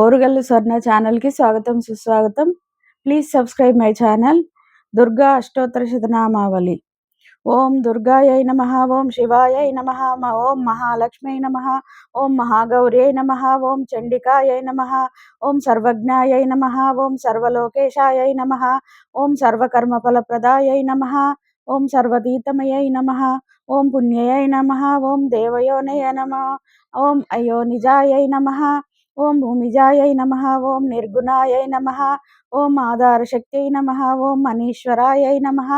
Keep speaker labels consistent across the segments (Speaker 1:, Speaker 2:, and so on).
Speaker 1: ఓరుగల్లు స్వర్ణ ఛానల్‌కి స్వాగతం, సుస్వాగతం. Please subscribe my channel. Durga అష్టోత్తర శతనామావళి. ఓం దుర్గాయై నమః, ఓం శివాయై నమః, ఓం మహాలక్ష్మ్యై నమః, ఓం మహాగౌర్యై నమః, ఓం చండికాయై నమః, ఓం సర్వజ్ఞాయై నమః, ఓం సర్వలోకేశాయై నమః, ఓం సర్వకర్మఫలప్రదాయై నమః, ఓం సర్వతీతమయై నమః, ఓం పుణ్యయై నమః, ఓం దేవయోనయ నమః, ఓం అయోనిజాయై నమః, ఓం భూమిజాయై నమః, ఓం నిర్గుణాయై నమః, ఓం ఆధారశక్త్యై నమః, ఓం మనీశ్వరాయై నమః,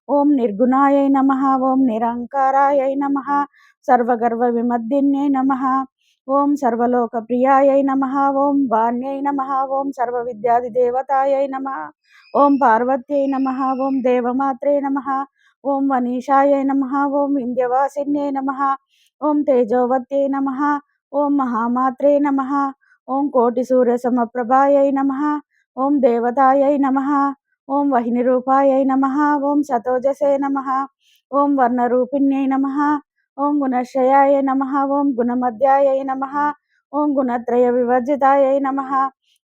Speaker 1: ఓం నిర్గుణాయై నమః, ఓం నిరంకారాయై నమః, సర్వగర్వ విమర్దిన్యై నమః, ఓం సర్వలోకప్రియాయై నమః, ఓం వాణ్యై నమః, ఓం సర్వవిద్యాధిదేవతాయై నమః, ఓం పార్వత్యై నమః, ఓం దేవమాత్రే నమః, ఓం వనీషాయై నమః, ఓం వింధ్యవాసిన్యై నమః, ఓం తేజోవత్యై నమః, ఓం మహామాత్రే నమః, ఓం కోటి సూర్య సమప్రభాయై నమః, ఓం దేవతాయై నమః, ఓం వహినిరూపాయై నమః, ఓం సతోజసే నమః, ఓం వర్ణరూపిణ్యై నమః, ఓం గుణశ్రయాయ నమః, ఓం గుణమధ్యాయై నమః, ఓం గుణత్రయ వివర్జితాయై నమః,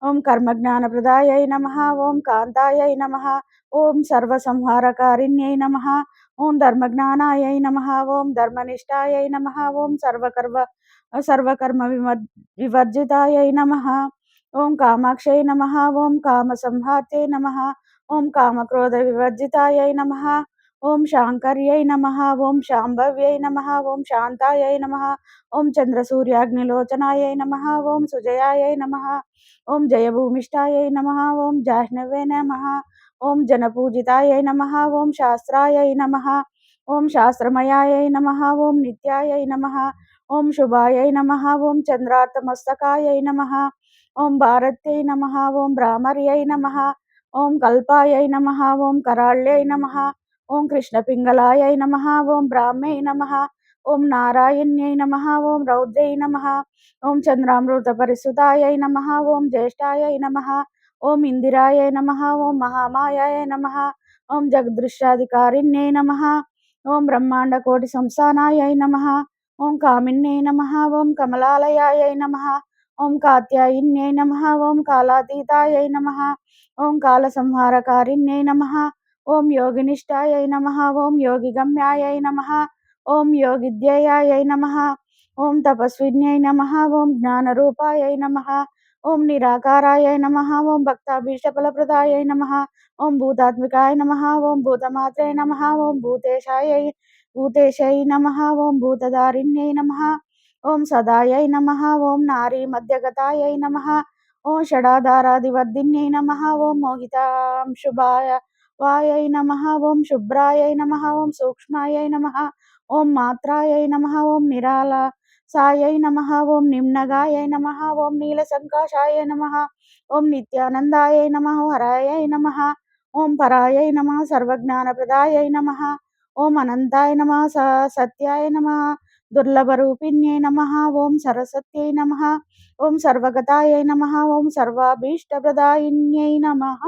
Speaker 1: ఓం కర్మజ్ఞానప్రదాయై నమః, ఓం కాంతాయై నమః, ఓం సర్వసంహారకారిణ్యై నమః, ఓం ధర్మజ్ఞానాయై నమః, ఓం ధర్మనిష్టాయై నమః, ఓం సర్వకర్మ వివర్జితాయై నమః, ఓం కామాక్షై నమః, ఓం కామసంహార్త్యై నమః, ఓం కామక్రోధ వివర్జితాయై నమః, ఓం శాంకర్యై నమః, ఓం శాంభవ్యై నమః, ఓం శాంతాయై నమః, ఓం చంద్రసూర్యాగ్నిలోచనాయై నమః, ఓం సుజయాయై నమః, ఓం జయభూమిష్టాయై నమః, ఓం జాహ్నవే నమః, ఓం జనపూజితాయై నమః, ఓం శాస్త్రాయై నమః, ఓం శాస్త్రమయాయై నమః, ఓం నిత్యాయై నమః, ఓం శుభాయై నమః, ఓం చంద్రార్తమస్తకాయై నమః, ఓం భారత్యై నమః, ఓం భ్రామర్యై నమః, ఓం కల్పాయై నమః, ఓం కరాళ్యై నమః, ఓం కృష్ణపింగళాయై నమః, ఓం బ్రాహ్మ్యై నమః, ఓం నారాయణ్యై నమః, ఓం రౌద్రై నమః, ఓం చంద్రామృత పరిసుతాయై నమః, ఓం జ్యేష్ఠాయై నమః, ఓం ఇందిరాయై నమః, ఓం మహామాయాయై నమః, ఓం జగదృశ్యాధికారిణ్యై నమః, ఓం బ్రహ్మాండ కోటి సంస్థానాయై నమః, ఓం కామిన్యై నమః, ఓం కమలాలయాయై నమః, ఓం కాత్యాయిన్యై నమః, ఓం కాలాతీతాయై నమః, ఓం కాలసంహారకారిణ్యై నమః, ఓం యోగినిష్టాయై నమః, ఓం యోగిగమ్యాయై నమః, ఓం యోగిద్యయాయై నమః, ఓం తపస్విన్యై నమః, ఓం జ్ఞానరూపాయై నమః, ఓం నిరాకారాయై నమః, ఓం భక్తాభీష్టఫలప్రదాయై నమః, ఓం భూతాత్మికాయ నమః, ఓం భూతమాత్రే నమః, ఓం భూతేశై నమః, ఓం భూతధారిణ్యై నమః, ఓం సదాయై నమః, ఓం నారీ మధ్యగతాయై నమః, ఓం షడాధారాదివర్ధిన్యై నమః, ఓం మోహితాంశుభాయ వాయై నమః, ఓం శుభ్రాయై నమః, ఓం సూక్ష్మాయై నమః, ఓం మాత్రాయై నమః, ఓం నిరాళసాయై నమః, ఓం నిమ్నగాయై నమః, ఓం నీలసంకాశాయై నమః, ఓం నిత్యానందాయై నమః, హరాయై నమః, ఓం పరాయై నమః, సర్వజ్ఞానప్రదాయై నమః, ఓం అనంతాయ నమః, సత్యాయ నమః, దుర్లభరూపిణ్యై నమః, ఓం సరస్వత్యై నమః, ఓం సర్వగతాయై నమః, ఓం సర్వాభీష్టప్రదాయిన్యై నమః.